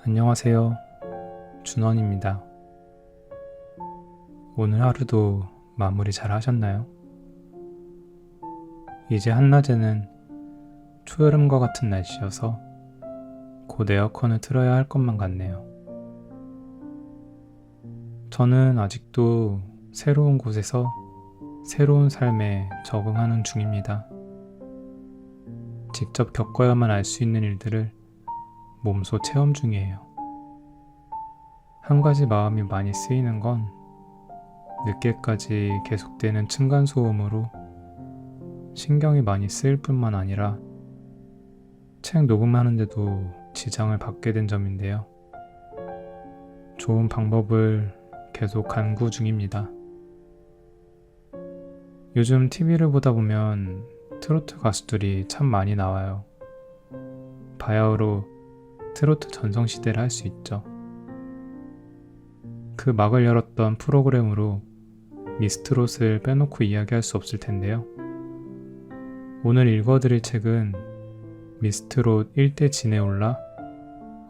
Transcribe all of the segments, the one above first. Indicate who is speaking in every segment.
Speaker 1: 안녕하세요. 준원입니다. 오늘 하루도 마무리 잘 하셨나요? 이제 한낮에는 초여름과 같은 날씨여서 곧 에어컨을 틀어야 할 것만 같네요. 저는 아직도 새로운 곳에서 새로운 삶에 적응하는 중입니다. 직접 겪어야만 알 수 있는 일들을 몸소 체험 중이에요. 한 가지 마음이 많이 쓰이는 건 늦게까지 계속되는 층간소음으로 신경이 많이 쓰일 뿐만 아니라 책 녹음하는데도 지장을 받게 된 점인데요. 좋은 방법을 계속 간구 중입니다. 요즘 TV를 보다 보면 트로트 가수들이 참 많이 나와요. 바야흐로 트로트 전성시대를 할 수 있죠. 그 막을 열었던 프로그램으로 미스트롯을 빼놓고 이야기할 수 없을 텐데요. 오늘 읽어드릴 책은 미스트롯 1대 진에 올라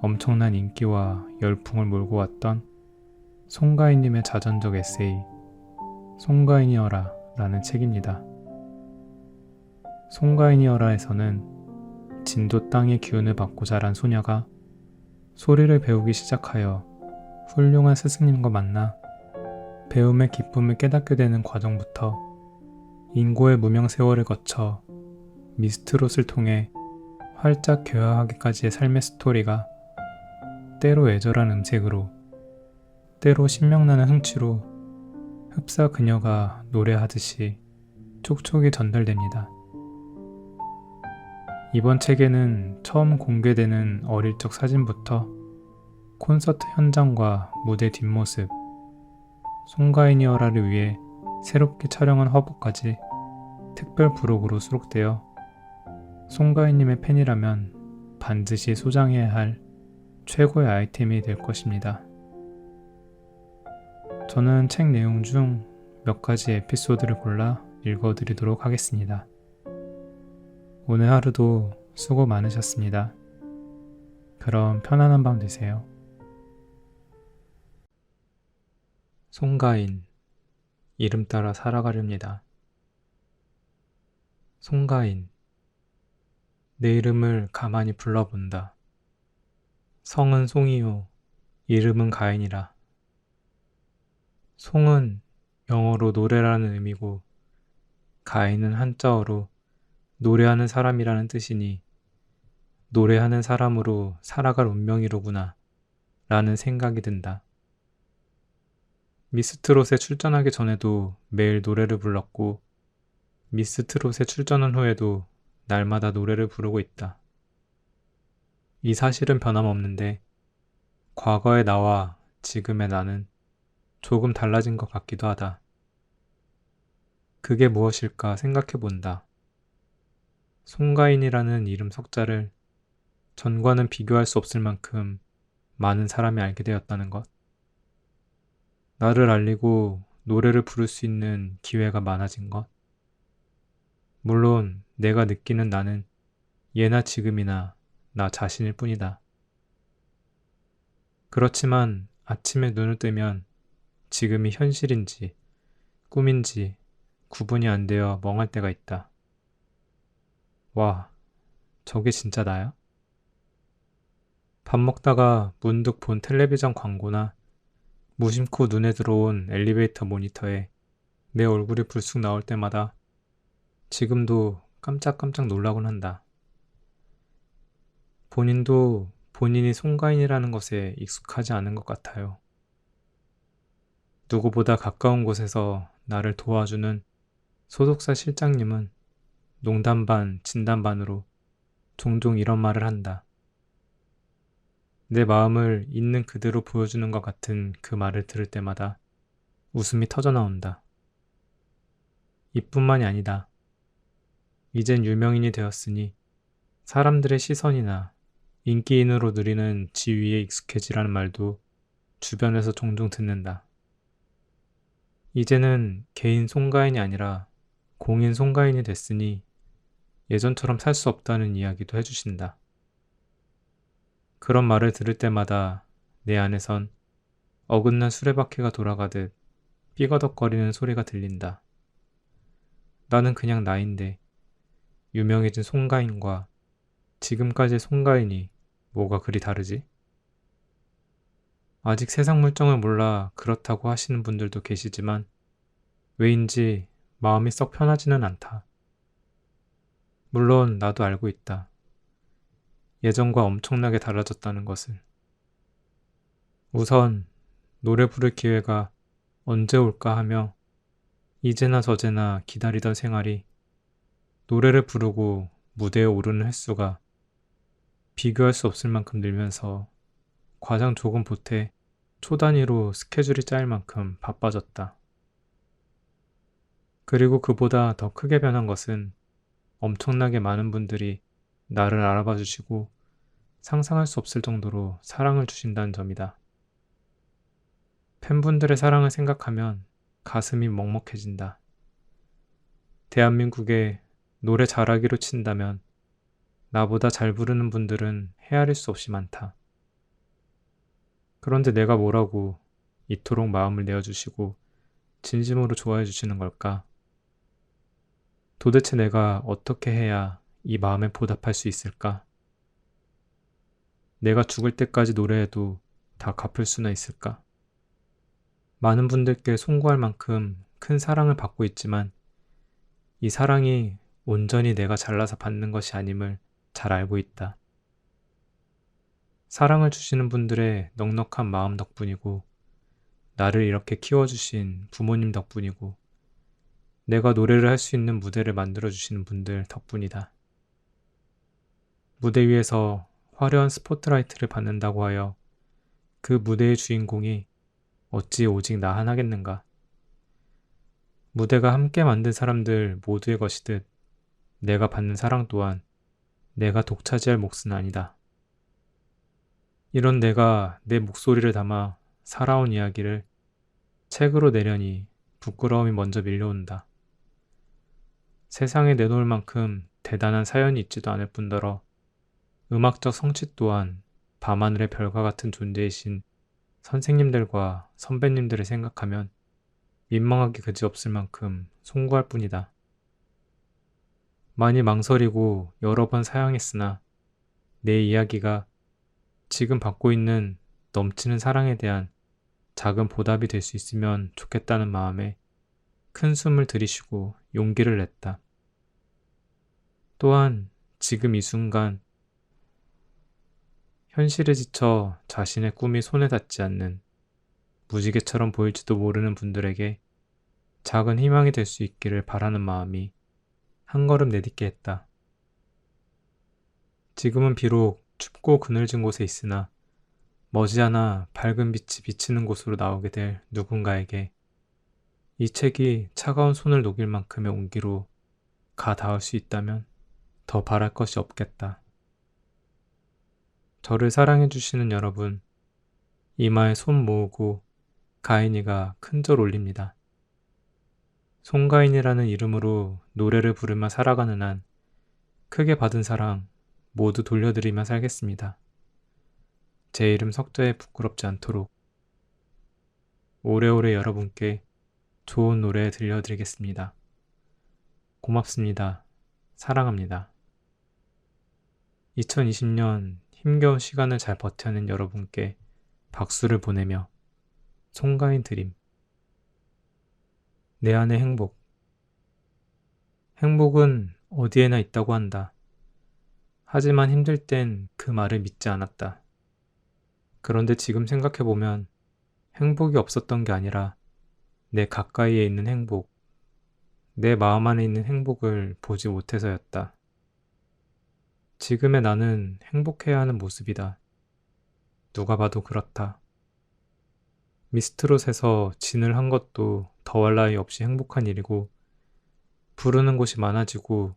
Speaker 1: 엄청난 인기와 열풍을 몰고 왔던 송가인님의 자전적 에세이 송가인이어라 라는 책입니다. 송가인이어라에서는 진도 땅의 기운을 받고 자란 소녀가 소리를 배우기 시작하여 훌륭한 스승님과 만나 배움의 기쁨을 깨닫게 되는 과정부터 인고의 무명 세월을 거쳐 미스트롯을 통해 활짝 개화하기까지의 삶의 스토리가 때로 애절한 음색으로 때로 신명나는 흥취로 흡사 그녀가 노래하듯이 촉촉이 전달됩니다. 이번 책에는 처음 공개되는 어릴 적 사진부터 콘서트 현장과 무대 뒷모습, 송가인이어라를 위해 새롭게 촬영한 화보까지 특별 부록으로 수록되어 송가인님의 팬이라면 반드시 소장해야 할 최고의 아이템이 될 것입니다. 저는 책 내용 중 몇 가지 에피소드를 골라 읽어드리도록 하겠습니다. 오늘 하루도 수고 많으셨습니다. 그럼 편안한 밤 되세요. 송가인, 이름 따라 살아가렵니다. 송가인, 내 이름을 가만히 불러본다. 성은 송이요, 이름은 가인이라. 송은 영어로 노래라는 의미고 가인은 한자어로 노래하는 사람이라는 뜻이니 노래하는 사람으로 살아갈 운명이로구나 라는 생각이 든다. 미스트롯에 출전하기 전에도 매일 노래를 불렀고 미스트롯에 출전한 후에도 날마다 노래를 부르고 있다. 이 사실은 변함없는데 과거의 나와 지금의 나는 조금 달라진 것 같기도 하다. 그게 무엇일까 생각해 본다. 송가인이라는 이름 석자를 전과는 비교할 수 없을 만큼 많은 사람이 알게 되었다는 것. 나를 알리고 노래를 부를 수 있는 기회가 많아진 것. 물론 내가 느끼는 나는 예나 지금이나 나 자신일 뿐이다. 그렇지만 아침에 눈을 뜨면 지금이 현실인지 꿈인지 구분이 안 되어 멍할 때가 있다. 와, 저게 진짜 나야? 밥 먹다가 문득 본 텔레비전 광고나 무심코 눈에 들어온 엘리베이터 모니터에 내 얼굴이 불쑥 나올 때마다 지금도 깜짝깜짝 놀라곤 한다. 본인도 본인이 송가인이라는 것에 익숙하지 않은 것 같아요. 누구보다 가까운 곳에서 나를 도와주는 소속사 실장님은 농담 반 진담 반으로 종종 이런 말을 한다. 내 마음을 있는 그대로 보여주는 것 같은 그 말을 들을 때마다 웃음이 터져나온다. 이뿐만이 아니다. 이젠 유명인이 되었으니 사람들의 시선이나 인기인으로 누리는 지위에 익숙해지라는 말도 주변에서 종종 듣는다. 이제는 개인 송가인이 아니라 공인 송가인이 됐으니 예전처럼 살 수 없다는 이야기도 해주신다. 그런 말을 들을 때마다 내 안에선 어긋난 수레바퀴가 돌아가듯 삐거덕거리는 소리가 들린다. 나는 그냥 나인데 유명해진 송가인과 지금까지의 송가인이 뭐가 그리 다르지? 아직 세상 물정을 몰라 그렇다고 하시는 분들도 계시지만 왜인지 마음이 썩 편하지는 않다. 물론 나도 알고 있다. 예전과 엄청나게 달라졌다는 것을. 우선 노래 부를 기회가 언제 올까 하며 이제나 저제나 기다리던 생활이 노래를 부르고 무대에 오르는 횟수가 비교할 수 없을 만큼 늘면서 과장 조금 보태 초 단위로 스케줄이 짜일 만큼 바빠졌다. 그리고 그보다 더 크게 변한 것은 엄청나게 많은 분들이 나를 알아봐 주시고 상상할 수 없을 정도로 사랑을 주신다는 점이다. 팬분들의 사랑을 생각하면 가슴이 먹먹해진다. 대한민국에 노래 잘하기로 친다면 나보다 잘 부르는 분들은 헤아릴 수 없이 많다. 그런데 내가 뭐라고 이토록 마음을 내어주시고 진심으로 좋아해 주시는 걸까? 도대체 내가 어떻게 해야 이 마음에 보답할 수 있을까? 내가 죽을 때까지 노래해도 다 갚을 수나 있을까? 많은 분들께 송구할 만큼 큰 사랑을 받고 있지만 이 사랑이 온전히 내가 잘나서 받는 것이 아님을 잘 알고 있다. 사랑을 주시는 분들의 넉넉한 마음 덕분이고 나를 이렇게 키워주신 부모님 덕분이고 내가 노래를 할 수 있는 무대를 만들어주시는 분들 덕분이다. 무대 위에서 화려한 스포트라이트를 받는다고 하여 그 무대의 주인공이 어찌 오직 나 하나겠는가. 무대가 함께 만든 사람들 모두의 것이듯 내가 받는 사랑 또한 내가 독차지할 몫은 아니다. 이런 내가 내 목소리를 담아 살아온 이야기를 책으로 내려니 부끄러움이 먼저 밀려온다. 세상에 내놓을 만큼 대단한 사연이 있지도 않을 뿐더러 음악적 성취 또한 밤하늘의 별과 같은 존재이신 선생님들과 선배님들을 생각하면 민망하기 그지없을 만큼 송구할 뿐이다. 많이 망설이고 여러 번 사양했으나 내 이야기가 지금 받고 있는 넘치는 사랑에 대한 작은 보답이 될 수 있으면 좋겠다는 마음에 큰 숨을 들이쉬고 용기를 냈다. 또한 지금 이 순간 현실에 지쳐 자신의 꿈이 손에 닿지 않는 무지개처럼 보일지도 모르는 분들에게 작은 희망이 될 수 있기를 바라는 마음이 한 걸음 내딛게 했다. 지금은 비록 춥고 그늘진 곳에 있으나 머지않아 밝은 빛이 비치는 곳으로 나오게 될 누군가에게 이 책이 차가운 손을 녹일 만큼의 온기로 가 닿을 수 있다면 더 바랄 것이 없겠다. 저를 사랑해주시는 여러분, 이마에 손 모으고 가인이가 큰절 올립니다. 송가인이라는 이름으로 노래를 부르며 살아가는 한 크게 받은 사랑 모두 돌려드리며 살겠습니다. 제 이름 석자에 부끄럽지 않도록 오래오래 여러분께 좋은 노래 들려드리겠습니다. 고맙습니다. 사랑합니다. 2020년 힘겨운 시간을 잘 버텨낸 여러분께 박수를 보내며 송가인 드림. 내 안의 행복. 행복은 어디에나 있다고 한다. 하지만 힘들 땐 그 말을 믿지 않았다. 그런데 지금 생각해보면 행복이 없었던 게 아니라 내 가까이에 있는 행복, 내 마음 안에 있는 행복을 보지 못해서였다. 지금의 나는 행복해야 하는 모습이다. 누가 봐도 그렇다. 미스트롯에서 진을 한 것도 더할 나위 없이 행복한 일이고 부르는 곳이 많아지고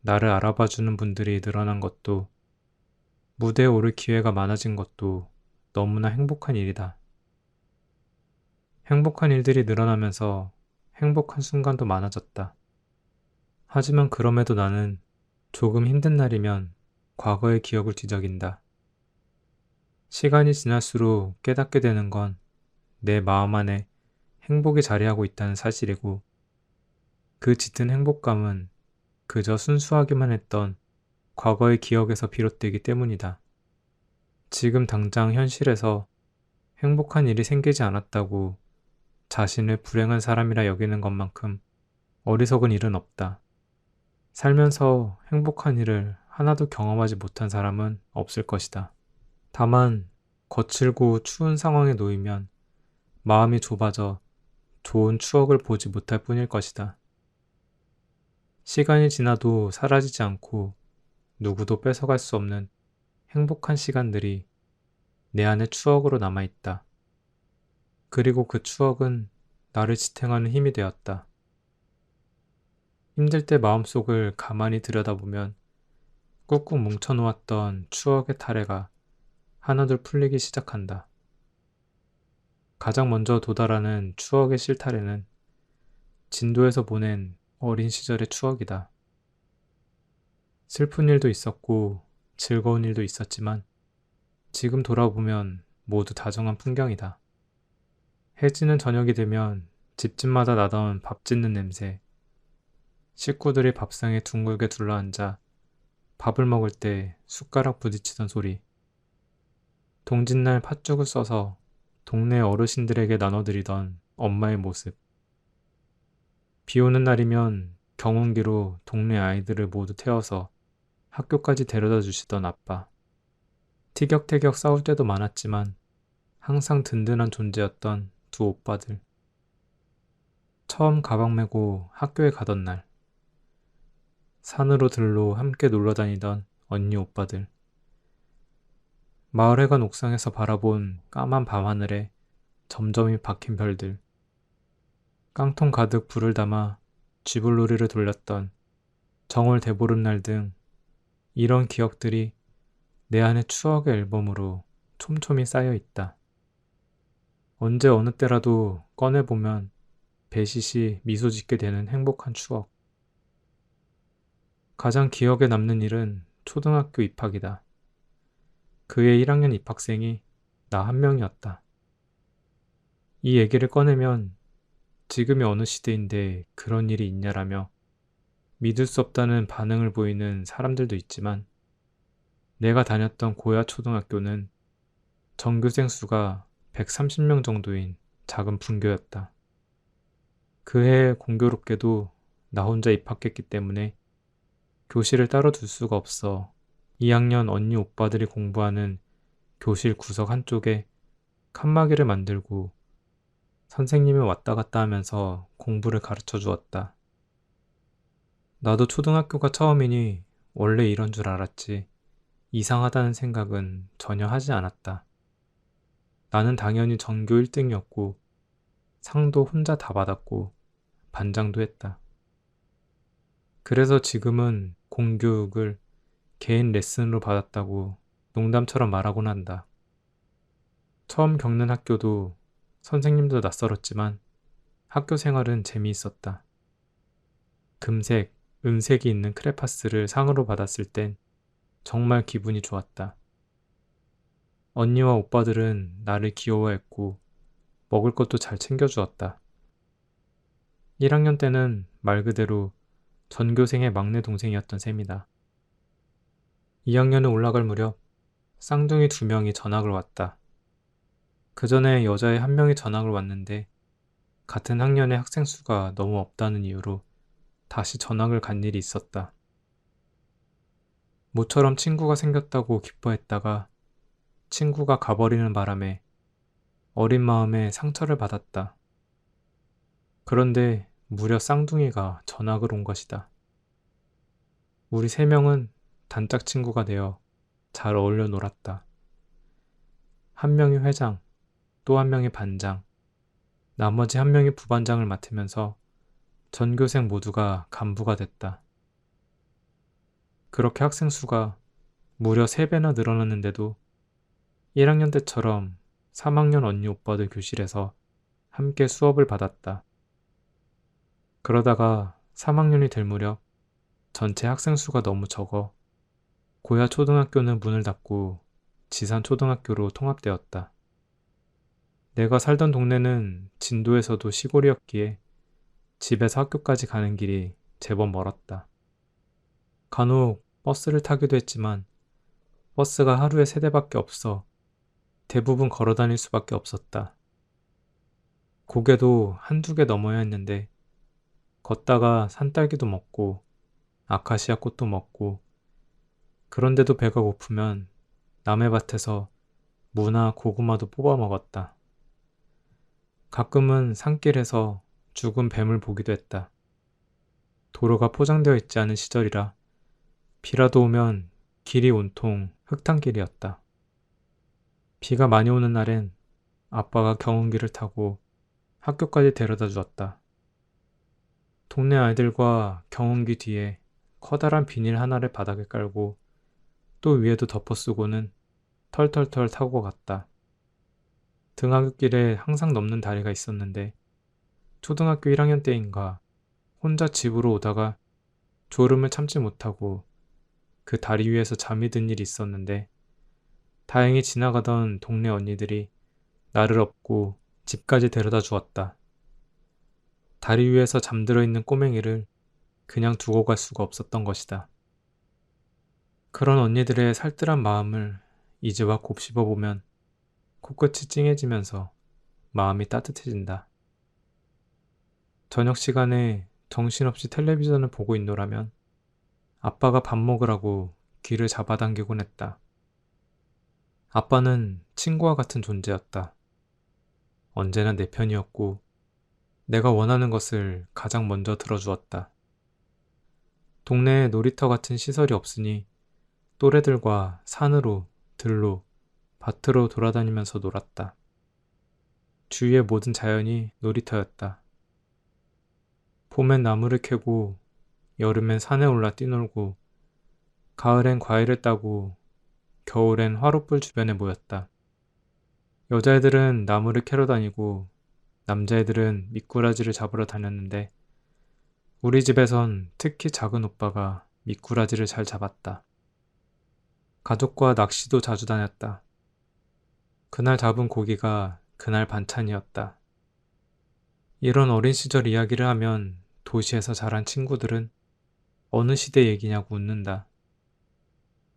Speaker 1: 나를 알아봐주는 분들이 늘어난 것도 무대에 오를 기회가 많아진 것도 너무나 행복한 일이다. 행복한 일들이 늘어나면서 행복한 순간도 많아졌다. 하지만 그럼에도 나는 조금 힘든 날이면 과거의 기억을 뒤적인다. 시간이 지날수록 깨닫게 되는 건 내 마음 안에 행복이 자리하고 있다는 사실이고, 그 짙은 행복감은 그저 순수하기만 했던 과거의 기억에서 비롯되기 때문이다. 지금 당장 현실에서 행복한 일이 생기지 않았다고 자신을 불행한 사람이라 여기는 것만큼 어리석은 일은 없다. 살면서 행복한 일을 하나도 경험하지 못한 사람은 없을 것이다. 다만 거칠고 추운 상황에 놓이면 마음이 좁아져 좋은 추억을 보지 못할 뿐일 것이다. 시간이 지나도 사라지지 않고 누구도 뺏어갈 수 없는 행복한 시간들이 내 안에 추억으로 남아있다. 그리고 그 추억은 나를 지탱하는 힘이 되었다. 힘들 때 마음속을 가만히 들여다보면 꾹꾹 뭉쳐놓았던 추억의 타래가 하나둘 풀리기 시작한다. 가장 먼저 도달하는 추억의 실타래는 진도에서 보낸 어린 시절의 추억이다. 슬픈 일도 있었고 즐거운 일도 있었지만 지금 돌아보면 모두 다정한 풍경이다. 해지는 저녁이 되면 집집마다 나던 밥 짓는 냄새, 식구들이 밥상에 둥글게 둘러앉아 밥을 먹을 때 숟가락 부딪히던 소리, 동짓날 팥죽을 써서 동네 어르신들에게 나눠드리던 엄마의 모습, 비 오는 날이면 경운기로 동네 아이들을 모두 태워서 학교까지 데려다 주시던 아빠, 티격태격 싸울 때도 많았지만 항상 든든한 존재였던 두 오빠들, 처음 가방 메고 학교에 가던 날, 산으로 들로 함께 놀러 다니던 언니 오빠들, 마을회관 옥상에서 바라본 까만 밤하늘에 점점이 박힌 별들, 깡통 가득 불을 담아 쥐불놀이를 돌렸던 정월 대보름날 등 이런 기억들이 내 안의 추억의 앨범으로 촘촘히 쌓여 있다. 언제 어느 때라도 꺼내보면 배시시 미소 짓게 되는 행복한 추억. 가장 기억에 남는 일은 초등학교 입학이다. 그해 1학년 입학생이 나 한 명이었다. 이 얘기를 꺼내면 지금이 어느 시대인데 그런 일이 있냐라며 믿을 수 없다는 반응을 보이는 사람들도 있지만, 내가 다녔던 고야 초등학교는 전교생 수가 130명 정도인 작은 분교였다. 그해 공교롭게도 나 혼자 입학했기 때문에 교실을 따로 둘 수가 없어 2학년 언니 오빠들이 공부하는 교실 구석 한쪽에 칸막이를 만들고 선생님이 왔다 갔다 하면서 공부를 가르쳐 주었다. 나도 초등학교가 처음이니 원래 이런 줄 알았지 이상하다는 생각은 전혀 하지 않았다. 나는 당연히 전교 1등이었고 상도 혼자 다 받았고 반장도 했다. 그래서 지금은 공교육을 개인 레슨으로 받았다고 농담처럼 말하곤 한다. 처음 겪는 학교도 선생님도 낯설었지만 학교 생활은 재미있었다. 금색, 은색이 있는 크레파스를 상으로 받았을 땐 정말 기분이 좋았다. 언니와 오빠들은 나를 귀여워했고 먹을 것도 잘 챙겨주었다. 1학년 때는 말 그대로 전교생의 막내 동생이었던 셈이다. 2학년에 올라갈 무렵 쌍둥이 2명이 전학을 왔다. 그 전에 여자애 1명이 전학을 왔는데 같은 학년의 학생 수가 너무 없다는 이유로 다시 전학을 간 일이 있었다. 모처럼 친구가 생겼다고 기뻐했다가 친구가 가버리는 바람에 어린 마음에 상처를 받았다. 그런데 무려 쌍둥이가 전학을 온 것이다. 우리 3명은 단짝 친구가 되어 잘 어울려 놀았다. 한 명이 회장, 또 한 명이 반장, 나머지 한 명이 부반장을 맡으면서 전교생 모두가 간부가 됐다. 그렇게 학생 수가 무려 3배나 늘어났는데도 1학년 때처럼 3학년 언니 오빠들 교실에서 함께 수업을 받았다. 그러다가 3학년이 될 무렵 전체 학생 수가 너무 적어 고야 초등학교는 문을 닫고 지산초등학교로 통합되었다. 내가 살던 동네는 진도에서도 시골이었기에 집에서 학교까지 가는 길이 제법 멀었다. 간혹 버스를 타기도 했지만 버스가 하루에 3대밖에 없어 대부분 걸어 다닐 수밖에 없었다. 고개도 한두 개 넘어야 했는데 걷다가 산딸기도 먹고 아카시아 꽃도 먹고 그런데도 배가 고프면 남의 밭에서 무나 고구마도 뽑아 먹었다. 가끔은 산길에서 죽은 뱀을 보기도 했다. 도로가 포장되어 있지 않은 시절이라 비라도 오면 길이 온통 흙탕길이었다. 비가 많이 오는 날엔 아빠가 경운기를 타고 학교까지 데려다 주었다. 동네 아이들과 경운기 뒤에 커다란 비닐 하나를 바닥에 깔고 또 위에도 덮어 쓰고는 털털털 타고 갔다. 등하굣길에 항상 넘는 다리가 있었는데 초등학교 1학년 때인가 혼자 집으로 오다가 졸음을 참지 못하고 그 다리 위에서 잠이 든 일이 있었는데 다행히 지나가던 동네 언니들이 나를 업고 집까지 데려다 주었다. 다리 위에서 잠들어 있는 꼬맹이를 그냥 두고 갈 수가 없었던 것이다. 그런 언니들의 살뜰한 마음을 이제와 곱씹어 보면 코끝이 찡해지면서 마음이 따뜻해진다. 저녁 시간에 정신없이 텔레비전을 보고 있노라면 아빠가 밥 먹으라고 귀를 잡아당기곤 했다. 아빠는 친구와 같은 존재였다. 언제나 내 편이었고 내가 원하는 것을 가장 먼저 들어주었다. 동네에 놀이터 같은 시설이 없으니 또래들과 산으로, 들로, 밭으로 돌아다니면서 놀았다. 주위의 모든 자연이 놀이터였다. 봄엔 나무를 캐고 여름엔 산에 올라 뛰놀고 가을엔 과일을 따고 겨울엔 화롯불 주변에 모였다. 여자애들은 나무를 캐러 다니고 남자애들은 미꾸라지를 잡으러 다녔는데 우리 집에선 특히 작은 오빠가 미꾸라지를 잘 잡았다. 가족과 낚시도 자주 다녔다. 그날 잡은 고기가 그날 반찬이었다. 이런 어린 시절 이야기를 하면 도시에서 자란 친구들은 어느 시대 얘기냐고 웃는다.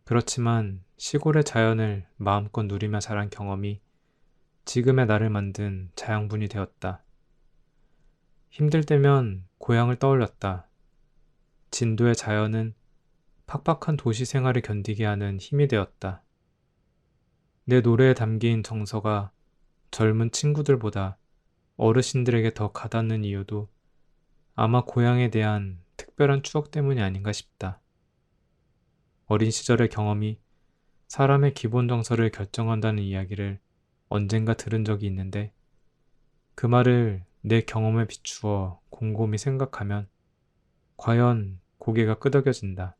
Speaker 1: 그렇지만 시골의 자연을 마음껏 누리며 자란 경험이 지금의 나를 만든 자양분이 되었다. 힘들 때면 고향을 떠올렸다. 진도의 자연은 팍팍한 도시 생활을 견디게 하는 힘이 되었다. 내 노래에 담긴 정서가 젊은 친구들보다 어르신들에게 더 가닿는 이유도 아마 고향에 대한 특별한 추억 때문이 아닌가 싶다. 어린 시절의 경험이 사람의 기본 정서를 결정한다는 이야기를 언젠가 들은 적이 있는데 그 말을 내 경험에 비추어 곰곰이 생각하면 과연 고개가 끄덕여진다.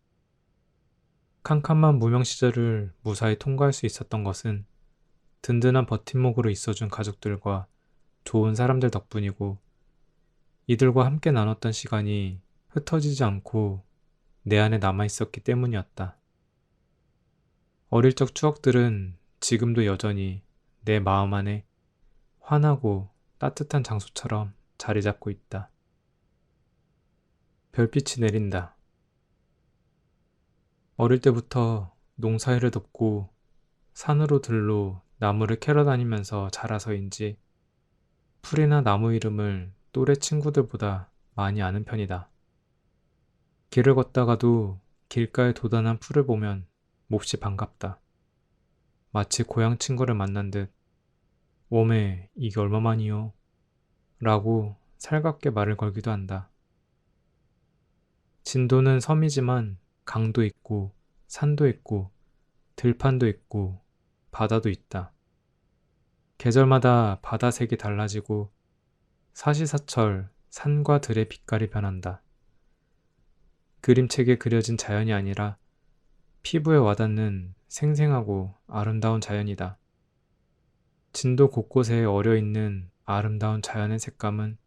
Speaker 1: 캄캄한 무명 시절을 무사히 통과할 수 있었던 것은 든든한 버팀목으로 있어준 가족들과 좋은 사람들 덕분이고 이들과 함께 나눴던 시간이 흩어지지 않고 내 안에 남아있었기 때문이었다. 어릴 적 추억들은 지금도 여전히 내 마음 안에 환하고 따뜻한 장소처럼 자리 잡고 있다. 별빛이 내린다. 어릴 때부터 농사일을 돕고 산으로 들로 나무를 캐러 다니면서 자라서인지 풀이나 나무 이름을 또래 친구들보다 많이 아는 편이다. 길을 걷다가도 길가에 돋아난 풀을 보면 몹시 반갑다. 마치 고향 친구를 만난 듯 "웜에 이게 얼마만이요?" 라고 살갑게 말을 걸기도 한다. 진도는 섬이지만 강도 있고 산도 있고 들판도 있고 바다도 있다. 계절마다 바다 색이 달라지고 사시사철 산과 들의 빛깔이 변한다. 그림책에 그려진 자연이 아니라 피부에 와닿는 생생하고 아름다운 자연이다. 진도 곳곳에 어려있는 아름다운 자연의 색감은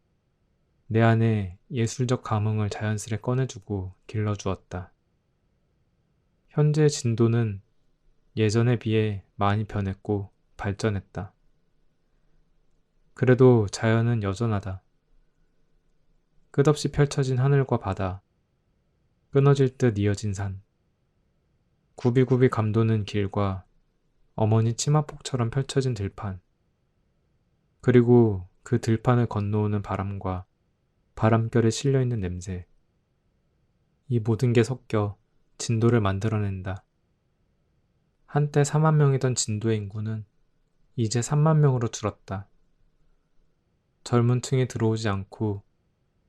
Speaker 1: 내 안에 예술적 감흥을 자연스레 꺼내주고 길러주었다. 현재 진도는 예전에 비해 많이 변했고 발전했다. 그래도 자연은 여전하다. 끝없이 펼쳐진 하늘과 바다, 끊어질 듯 이어진 산, 굽이굽이 감도는 길과 어머니 치마폭처럼 펼쳐진 들판, 그리고 그 들판을 건너오는 바람과 바람결에 실려있는 냄새. 이 모든 게 섞여 진도를 만들어낸다. 한때 4만 명이던 진도의 인구는 이제 3만 명으로 줄었다. 젊은 층이 들어오지 않고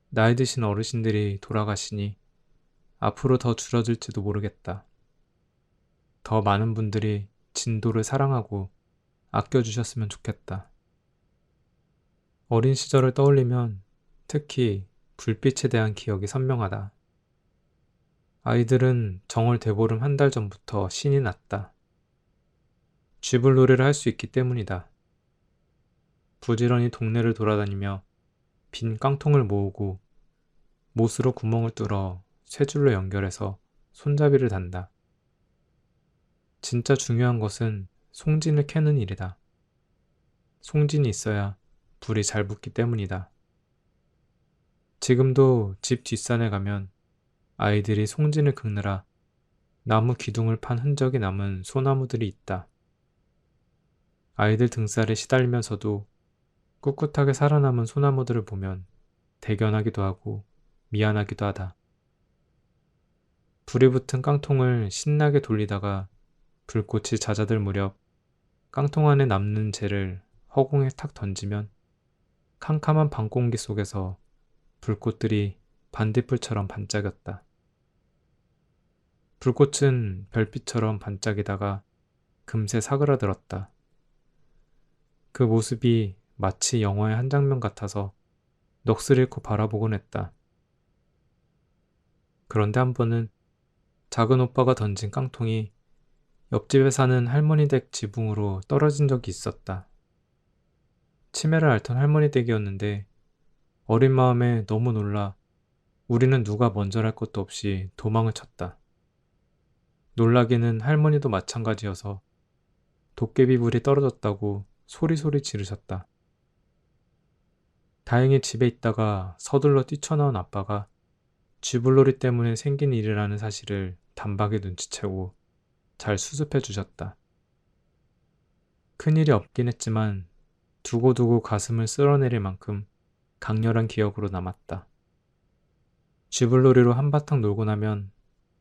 Speaker 1: 나이 드신 어르신들이 돌아가시니 앞으로 더 줄어들지도 모르겠다. 더 많은 분들이 진도를 사랑하고 아껴주셨으면 좋겠다. 어린 시절을 떠올리면 특히 불빛에 대한 기억이 선명하다. 아이들은 정월 대보름 한 달 전부터 신이 났다. 쥐불놀이를 할 수 있기 때문이다. 부지런히 동네를 돌아다니며 빈 깡통을 모으고 못으로 구멍을 뚫어 쇠줄로 연결해서 손잡이를 단다. 진짜 중요한 것은 송진을 캐는 일이다. 송진이 있어야 불이 잘 붙기 때문이다. 지금도 집 뒷산에 가면 아이들이 송진을 긁느라 나무 기둥을 판 흔적이 남은 소나무들이 있다. 아이들 등살에 시달리면서도 꿋꿋하게 살아남은 소나무들을 보면 대견하기도 하고 미안하기도 하다. 불이 붙은 깡통을 신나게 돌리다가 불꽃이 잦아들 무렵 깡통 안에 남는 재를 허공에 탁 던지면 캄캄한 밤공기 속에서 불꽃들이 반딧불처럼 반짝였다. 불꽃은 별빛처럼 반짝이다가 금세 사그라들었다. 그 모습이 마치 영화의 한 장면 같아서 넋을 잃고 바라보곤 했다. 그런데 한 번은 작은 오빠가 던진 깡통이 옆집에 사는 할머니 댁 지붕으로 떨어진 적이 있었다. 치매를 앓던 할머니 댁이었는데 어린 마음에 너무 놀라 우리는 누가 먼저랄 것도 없이 도망을 쳤다. 놀라기는 할머니도 마찬가지여서 도깨비불이 떨어졌다고 소리소리 지르셨다. 다행히 집에 있다가 서둘러 뛰쳐나온 아빠가 쥐불놀이 때문에 생긴 일이라는 사실을 단박에 눈치채고 잘 수습해 주셨다. 큰일이 없긴 했지만 두고두고 가슴을 쓸어내릴 만큼 강렬한 기억으로 남았다. 쥐불놀이로 한바탕 놀고 나면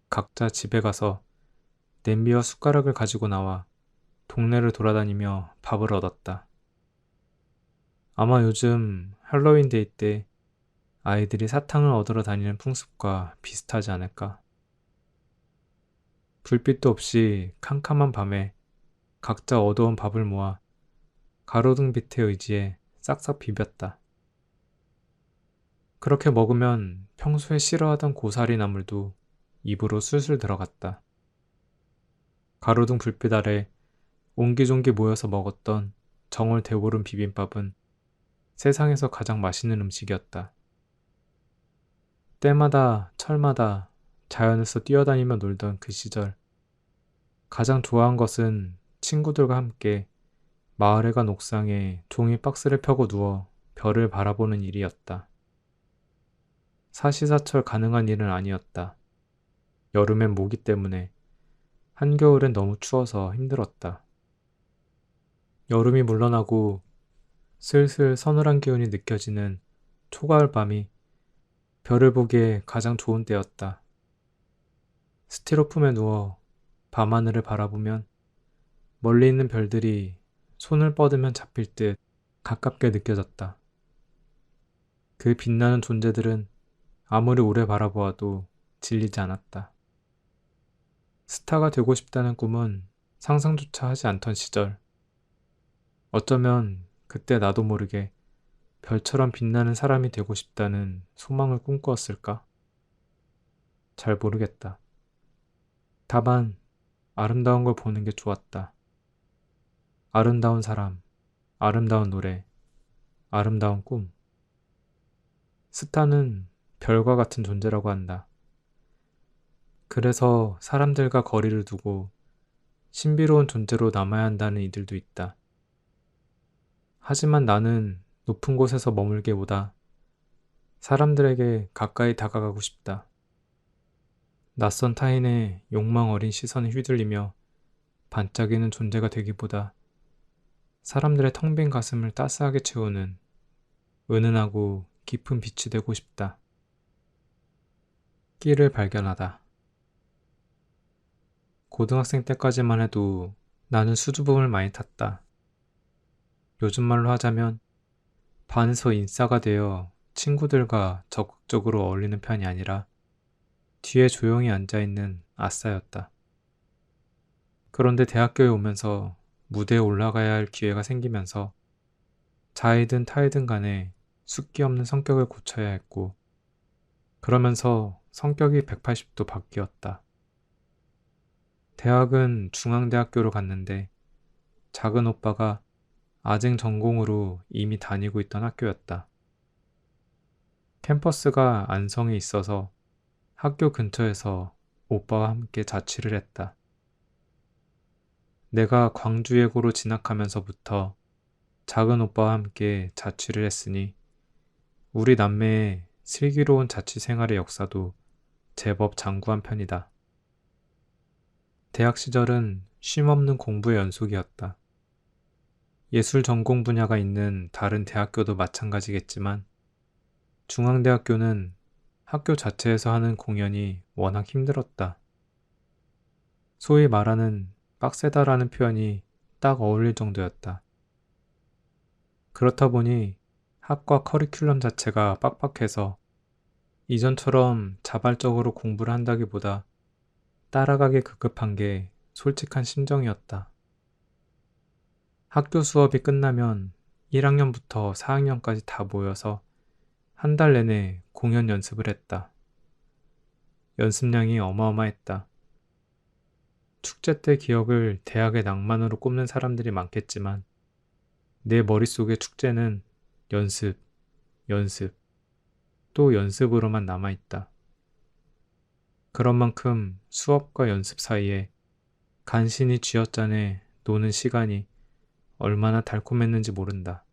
Speaker 1: 각자 집에 가서 냄비와 숟가락을 가지고 나와 동네를 돌아다니며 밥을 얻었다. 아마 요즘 할로윈데이 때 아이들이 사탕을 얻으러 다니는 풍습과 비슷하지 않을까. 불빛도 없이 캄캄한 밤에 각자 얻어온 밥을 모아 가로등 빛의 의지에 싹싹 비볐다. 그렇게 먹으면 평소에 싫어하던 고사리 나물도 입으로 술술 들어갔다. 가로등 불빛 아래 옹기종기 모여서 먹었던 정월 대보름 비빔밥은 세상에서 가장 맛있는 음식이었다. 때마다 철마다 자연에서 뛰어다니며 놀던 그 시절. 가장 좋아한 것은 친구들과 함께 마을에 간 옥상에 종이 박스를 펴고 누워 별을 바라보는 일이었다. 사시사철 가능한 일은 아니었다. 여름엔 모기 때문에, 한겨울엔 너무 추워서 힘들었다. 여름이 물러나고 슬슬 서늘한 기운이 느껴지는 초가을 밤이 별을 보기에 가장 좋은 때였다. 스티로폼에 누워 밤하늘을 바라보면 멀리 있는 별들이 손을 뻗으면 잡힐 듯 가깝게 느껴졌다. 그 빛나는 존재들은 아무리 오래 바라보아도 질리지 않았다. 스타가 되고 싶다는 꿈은 상상조차 하지 않던 시절. 어쩌면 그때 나도 모르게 별처럼 빛나는 사람이 되고 싶다는 소망을 꿈꾸었을까? 잘 모르겠다. 다만 아름다운 걸 보는 게 좋았다. 아름다운 사람, 아름다운 노래, 아름다운 꿈. 스타는 별과 같은 존재라고 한다. 그래서 사람들과 거리를 두고 신비로운 존재로 남아야 한다는 이들도 있다. 하지만 나는 높은 곳에서 머물기보다 사람들에게 가까이 다가가고 싶다. 낯선 타인의 욕망 어린 시선에 휘둘리며 반짝이는 존재가 되기보다 사람들의 텅 빈 가슴을 따스하게 채우는 은은하고 깊은 빛이 되고 싶다. 끼를 발견하다. 고등학생 때까지만 해도 나는 수줍음을 많이 탔다. 요즘 말로 하자면 반에서 인싸가 되어 친구들과 적극적으로 어울리는 편이 아니라 뒤에 조용히 앉아있는 아싸였다. 그런데 대학교에 오면서 무대에 올라가야 할 기회가 생기면서 자이든 타이든 간에 숫기 없는 성격을 고쳐야 했고, 그러면서 성격이 180도 바뀌었다. 대학은 중앙대학교로 갔는데 작은 오빠가 아쟁 전공으로 이미 다니고 있던 학교였다. 캠퍼스가 안성에 있어서 학교 근처에서 오빠와 함께 자취를 했다. 내가 광주예고로 진학하면서부터 작은 오빠와 함께 자취를 했으니 우리 남매의 슬기로운 자취 생활의 역사도 제법 장구한 편이다. 대학 시절은 쉼없는 공부의 연속이었다. 예술 전공 분야가 있는 다른 대학교도 마찬가지겠지만 중앙대학교는 학교 자체에서 하는 공연이 워낙 힘들었다. 소위 말하는 빡세다라는 표현이 딱 어울릴 정도였다. 그렇다 보니 학과 커리큘럼 자체가 빡빡해서 이전처럼 자발적으로 공부를 한다기보다 따라가기 급급한 게 솔직한 심정이었다. 학교 수업이 끝나면 1학년부터 4학년까지 다 모여서 한 달 내내 공연 연습을 했다. 연습량이 어마어마했다. 축제 때 기억을 대학의 낭만으로 꼽는 사람들이 많겠지만 내 머릿속의 축제는 연습, 연습, 또 연습으로만 남아있다. 그런 만큼 수업과 연습 사이에 간신히 쥐어짜내 노는 시간이 얼마나 달콤했는지 모른다.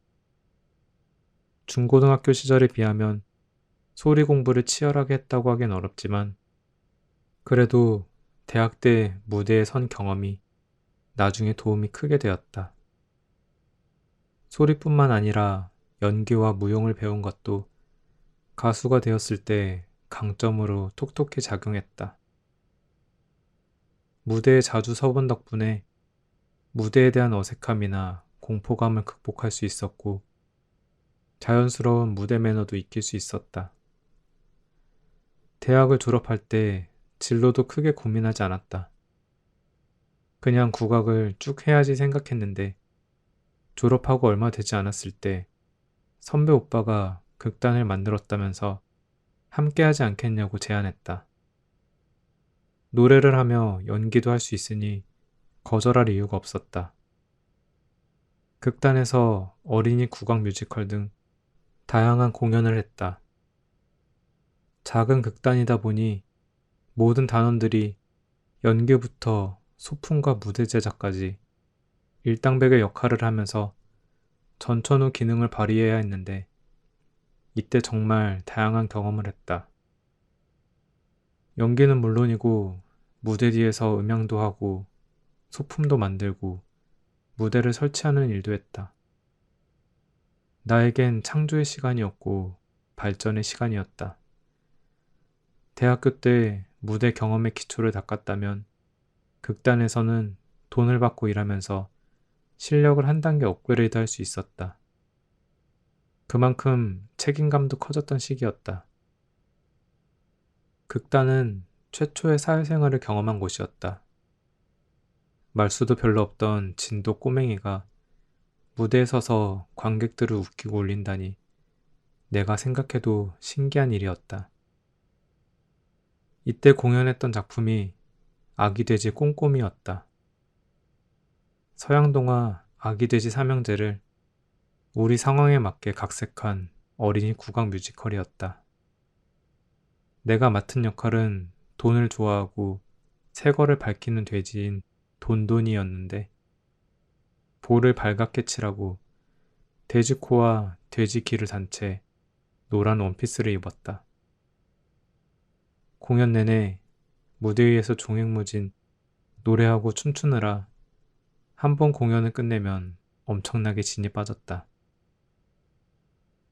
Speaker 1: 중고등학교 시절에 비하면 소리 공부를 치열하게 했다고 하긴 어렵지만 그래도 대학 때 무대에 선 경험이 나중에 도움이 크게 되었다. 소리뿐만 아니라 연기와 무용을 배운 것도 가수가 되었을 때 강점으로 톡톡히 작용했다. 무대에 자주 서본 덕분에 무대에 대한 어색함이나 공포감을 극복할 수 있었고 자연스러운 무대 매너도 익힐 수 있었다. 대학을 졸업할 때 진로도 크게 고민하지 않았다. 그냥 국악을 쭉 해야지 생각했는데 졸업하고 얼마 되지 않았을 때 선배 오빠가 극단을 만들었다면서 함께 하지 않겠냐고 제안했다. 노래를 하며 연기도 할 수 있으니 거절할 이유가 없었다. 극단에서 어린이 국악 뮤지컬 등 다양한 공연을 했다. 작은 극단이다 보니 모든 단원들이 연기부터 소품과 무대 제작까지 일당백의 역할을 하면서 전천후 기능을 발휘해야 했는데 이때 정말 다양한 경험을 했다. 연기는 물론이고 무대 뒤에서 음향도 하고 소품도 만들고 무대를 설치하는 일도 했다. 나에겐 창조의 시간이었고 발전의 시간이었다. 대학교 때 무대 경험의 기초를 닦았다면 극단에서는 돈을 받고 일하면서 실력을 한 단계 업그레이드 할 수 있었다. 그만큼 책임감도 커졌던 시기였다. 극단은 최초의 사회생활을 경험한 곳이었다. 말수도 별로 없던 진도 꼬맹이가 무대에 서서 관객들을 웃기고 울린다니 내가 생각해도 신기한 일이었다. 이때 공연했던 작품이 아기돼지 꼼꼼이었다. 서양동화 아기돼지 삼형제를 우리 상황에 맞게 각색한 어린이 국악 뮤지컬이었다. 내가 맡은 역할은 돈을 좋아하고 새 거를 밝히는 돼지인 돈돈이었는데 볼을 발갛게 칠하고 돼지코와 돼지귀를 단 채 노란 원피스를 입었다. 공연 내내 무대 위에서 종횡무진 노래하고 춤추느라 한 번 공연을 끝내면 엄청나게 진이 빠졌다.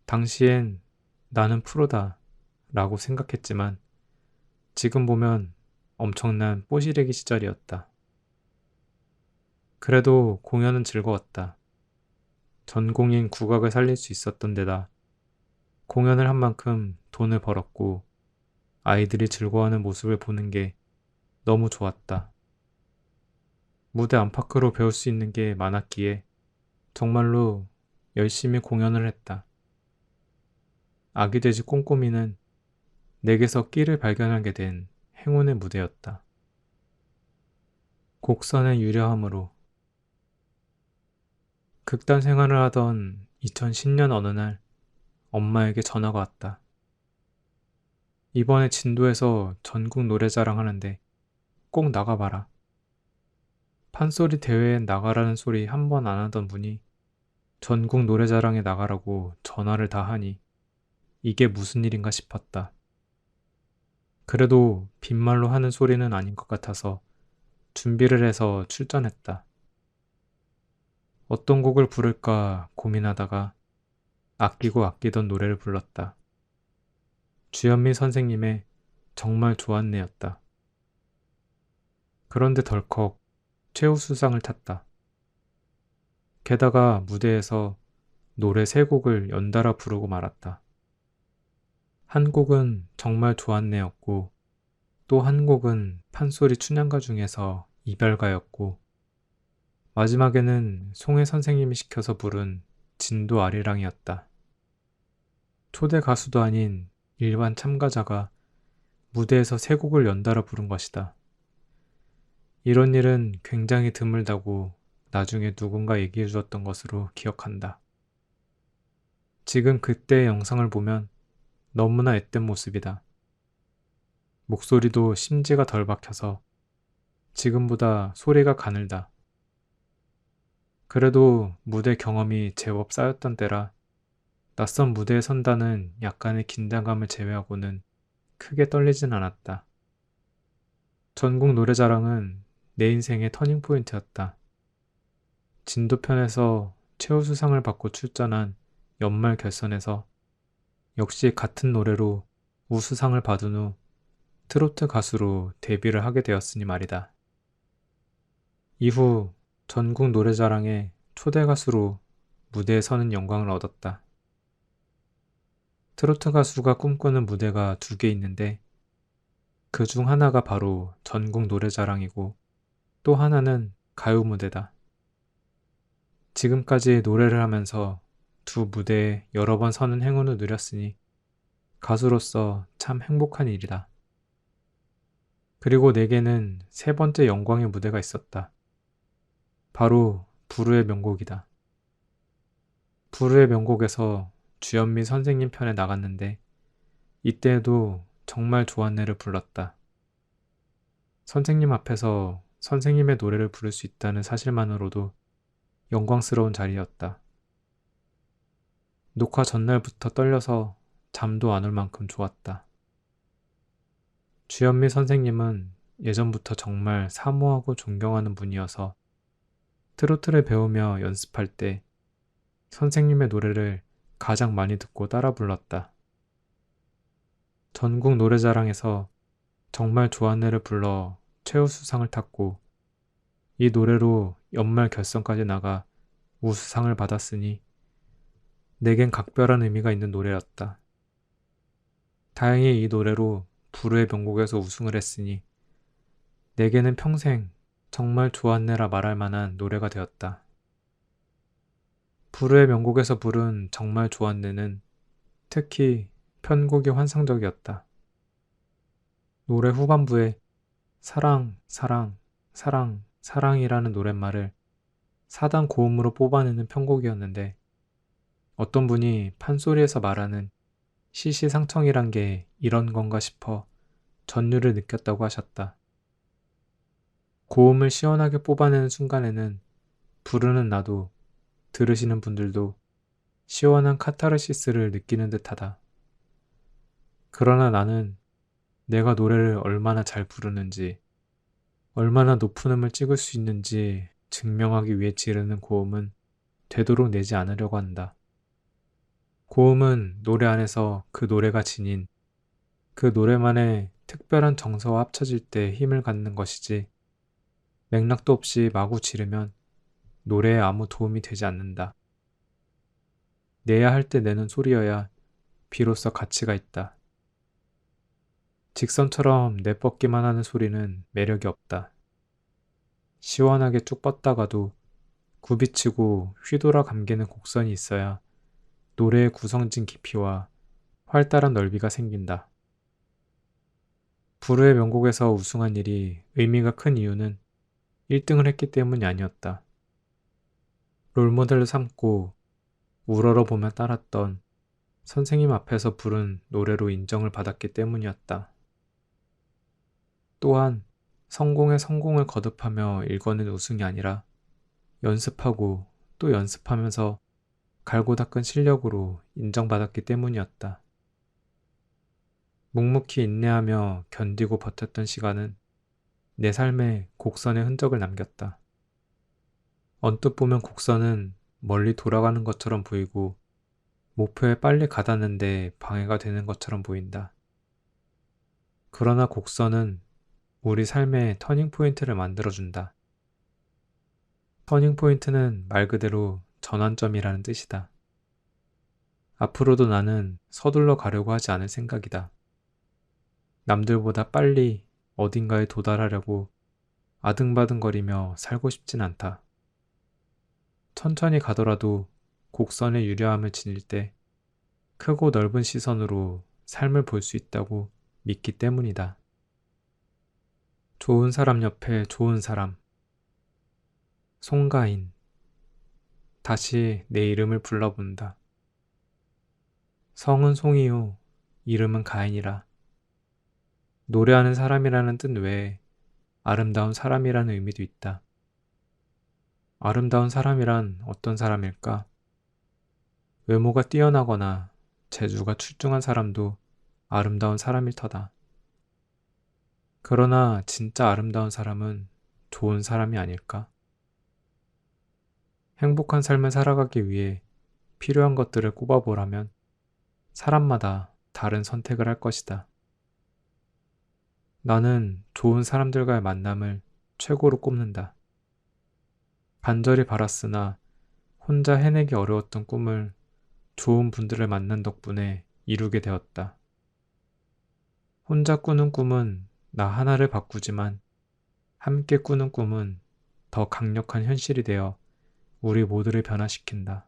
Speaker 1: 당시엔 나는 프로다 라고 생각했지만 지금 보면 엄청난 뽀시래기 시절이었다. 그래도 공연은 즐거웠다. 전공인 국악을 살릴 수 있었던 데다 공연을 한 만큼 돈을 벌었고 아이들이 즐거워하는 모습을 보는 게 너무 좋았다. 무대 안팎으로 배울 수 있는 게 많았기에 정말로 열심히 공연을 했다. 아기돼지 꼼꼼이는 내게서 끼를 발견하게 된 행운의 무대였다. 곡선의 유려함으로 극단 생활을 하던 2010년 어느 날 엄마에게 전화가 왔다. 이번에 진도에서 전국 노래자랑 하는데 꼭 나가봐라. 판소리 대회에 나가라는 소리 한 번 안 하던 분이 전국 노래자랑에 나가라고 전화를 다 하니 이게 무슨 일인가 싶었다. 그래도 빈말로 하는 소리는 아닌 것 같아서 준비를 해서 출전했다. 어떤 곡을 부를까 고민하다가 아끼고 아끼던 노래를 불렀다. 주현미 선생님의 정말 좋았네였다. 그런데 덜컥 최우수상을 탔다. 게다가 무대에서 노래 3곡을 연달아 부르고 말았다. 한 곡은 정말 좋았네였고 또 한 곡은 판소리 춘향가 중에서 이별가였고 마지막에는 송혜 선생님이 시켜서 부른 진도 아리랑이었다. 초대 가수도 아닌 일반 참가자가 무대에서 3곡을 연달아 부른 것이다. 이런 일은 굉장히 드물다고 나중에 누군가 얘기해 주었던 것으로 기억한다. 지금 그때의 영상을 보면 너무나 앳된 모습이다. 목소리도 심지가 덜 박혀서 지금보다 소리가 가늘다. 그래도 무대 경험이 제법 쌓였던 때라 낯선 무대에 선다는 약간의 긴장감을 제외하고는 크게 떨리진 않았다. 전국 노래자랑은 내 인생의 터닝포인트였다. 진도편에서 최우수상을 받고 출전한 연말 결선에서 역시 같은 노래로 우수상을 받은 후 트로트 가수로 데뷔를 하게 되었으니 말이다. 이후 전국 노래자랑에 초대 가수로 무대에 서는 영광을 얻었다. 트로트 가수가 꿈꾸는 무대가 2개 있는데 그 중 하나가 바로 전국 노래자랑이고 또 하나는 가요 무대다. 지금까지 노래를 하면서 2 무대에 여러 번 서는 행운을 누렸으니 가수로서 참 행복한 일이다. 그리고 내게는 3번째 영광의 무대가 있었다. 바로 부르의 명곡이다. 부르의 명곡에서 주현미 선생님 편에 나갔는데 이때에도 정말 좋았네를 불렀다. 선생님 앞에서 선생님의 노래를 부를 수 있다는 사실만으로도 영광스러운 자리였다. 녹화 전날부터 떨려서 잠도 안 올 만큼 좋았다. 주현미 선생님은 예전부터 정말 사모하고 존경하는 분이어서 트로트를 배우며 연습할 때 선생님의 노래를 가장 많이 듣고 따라 불렀다. 전국 노래자랑에서 정말 좋았네를 불러 최우수상을 탔고 이 노래로 연말 결선까지 나가 우수상을 받았으니 내겐 각별한 의미가 있는 노래였다. 다행히 이 노래로 부르의 명곡에서 우승을 했으니 내게는 평생 정말 좋았네라 말할 만한 노래가 되었다. 부르의 명곡에서 부른 정말 좋았네는 특히 편곡이 환상적이었다. 노래 후반부에 사랑, 사랑, 사랑, 사랑이라는 노랫말을 4단 고음으로 뽑아내는 편곡이었는데 어떤 분이 판소리에서 말하는 시시상청이란 게 이런 건가 싶어 전율을 느꼈다고 하셨다. 고음을 시원하게 뽑아내는 순간에는 부르는 나도 들으시는 분들도 시원한 카타르시스를 느끼는 듯하다. 그러나 나는 내가 노래를 얼마나 잘 부르는지, 얼마나 높은 음을 찍을 수 있는지 증명하기 위해 지르는 고음은 되도록 내지 않으려고 한다. 고음은 노래 안에서 그 노래가 지닌 그 노래만의 특별한 정서와 합쳐질 때 힘을 갖는 것이지 맥락도 없이 마구 지르면 노래에 아무 도움이 되지 않는다. 내야 할 때 내는 소리여야 비로소 가치가 있다. 직선처럼 내뻗기만 하는 소리는 매력이 없다. 시원하게 쭉 뻗다가도 굽이치고 휘돌아 감기는 곡선이 있어야 노래의 구성진 깊이와 활달한 넓이가 생긴다. 불후의 명곡에서 우승한 일이 의미가 큰 이유는 1등을 했기 때문이 아니었다. 롤모델로 삼고 우러러보며 따랐던 선생님 앞에서 부른 노래로 인정을 받았기 때문이었다. 또한 성공에 성공을 거듭하며 일궈낸 우승이 아니라 연습하고 또 연습하면서 갈고 닦은 실력으로 인정받았기 때문이었다. 묵묵히 인내하며 견디고 버텼던 시간은 내 삶에 곡선의 흔적을 남겼다. 언뜻 보면 곡선은 멀리 돌아가는 것처럼 보이고 목표에 빨리 가닿는데 방해가 되는 것처럼 보인다. 그러나 곡선은 우리 삶의 터닝포인트를 만들어준다. 터닝포인트는 말 그대로 전환점이라는 뜻이다. 앞으로도 나는 서둘러 가려고 하지 않을 생각이다. 남들보다 빨리 어딘가에 도달하려고 아등바등거리며 살고 싶진 않다. 천천히 가더라도 곡선의 유려함을 지닐 때 크고 넓은 시선으로 삶을 볼 수 있다고 믿기 때문이다. 좋은 사람 옆에 좋은 사람. 송가인. 다시 내 이름을 불러본다. 성은 송이요, 이름은 가인이라. 노래하는 사람이라는 뜻 외에 아름다운 사람이라는 의미도 있다. 아름다운 사람이란 어떤 사람일까? 외모가 뛰어나거나 재주가 출중한 사람도 아름다운 사람일 터다. 그러나 진짜 아름다운 사람은 좋은 사람이 아닐까? 행복한 삶을 살아가기 위해 필요한 것들을 꼽아보라면 사람마다 다른 선택을 할 것이다. 나는 좋은 사람들과의 만남을 최고로 꼽는다. 간절히 바랐으나 혼자 해내기 어려웠던 꿈을 좋은 분들을 만난 덕분에 이루게 되었다. 혼자 꾸는 꿈은 나 하나를 바꾸지만 함께 꾸는 꿈은 더 강력한 현실이 되어 우리 모두를 변화시킨다.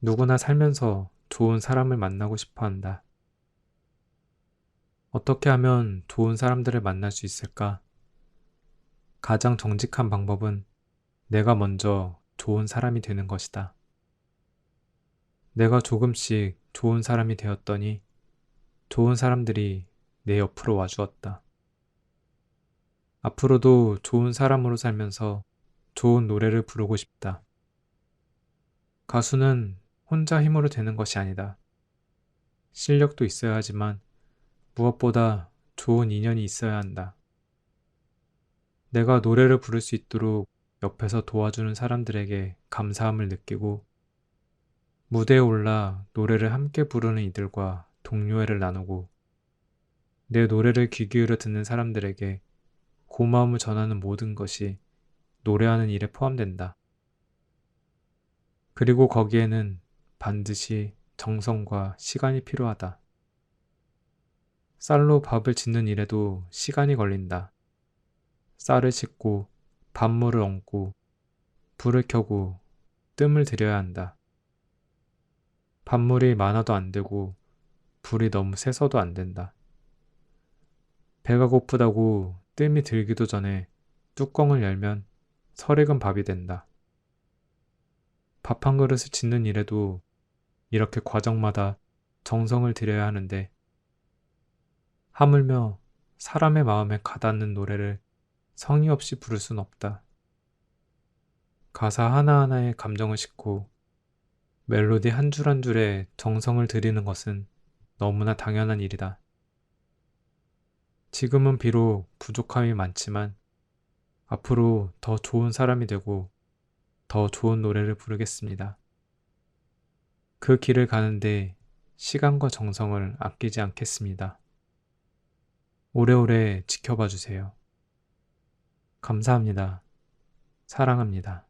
Speaker 1: 누구나 살면서 좋은 사람을 만나고 싶어 한다. 어떻게 하면 좋은 사람들을 만날 수 있을까? 가장 정직한 방법은 내가 먼저 좋은 사람이 되는 것이다. 내가 조금씩 좋은 사람이 되었더니 좋은 사람들이 내 옆으로 와주었다. 앞으로도 좋은 사람으로 살면서 좋은 노래를 부르고 싶다. 가수는 혼자 힘으로 되는 것이 아니다. 실력도 있어야 하지만 무엇보다 좋은 인연이 있어야 한다. 내가 노래를 부를 수 있도록 옆에서 도와주는 사람들에게 감사함을 느끼고 무대에 올라 노래를 함께 부르는 이들과 동료회를 나누고 내 노래를 귀 기울여 듣는 사람들에게 고마움을 전하는 모든 것이 노래하는 일에 포함된다. 그리고 거기에는 반드시 정성과 시간이 필요하다. 쌀로 밥을 짓는 일에도 시간이 걸린다. 쌀을 씻고 밥물을 얹고 불을 켜고 뜸을 들여야 한다. 밥물이 많아도 안 되고 불이 너무 세서도 안 된다. 배가 고프다고 뜸이 들기도 전에 뚜껑을 열면 설익은 밥이 된다. 밥 한 그릇을 짓는 일에도 이렇게 과정마다 정성을 들여야 하는데 하물며 사람의 마음에 가닿는 노래를 성의 없이 부를 순 없다. 가사 하나하나에 감정을 싣고 멜로디 한 줄 한 줄에 정성을 들이는 것은 너무나 당연한 일이다. 지금은 비록 부족함이 많지만 앞으로 더 좋은 사람이 되고 더 좋은 노래를 부르겠습니다. 그 길을 가는데 시간과 정성을 아끼지 않겠습니다. 오래오래 지켜봐 주세요. 감사합니다. 사랑합니다.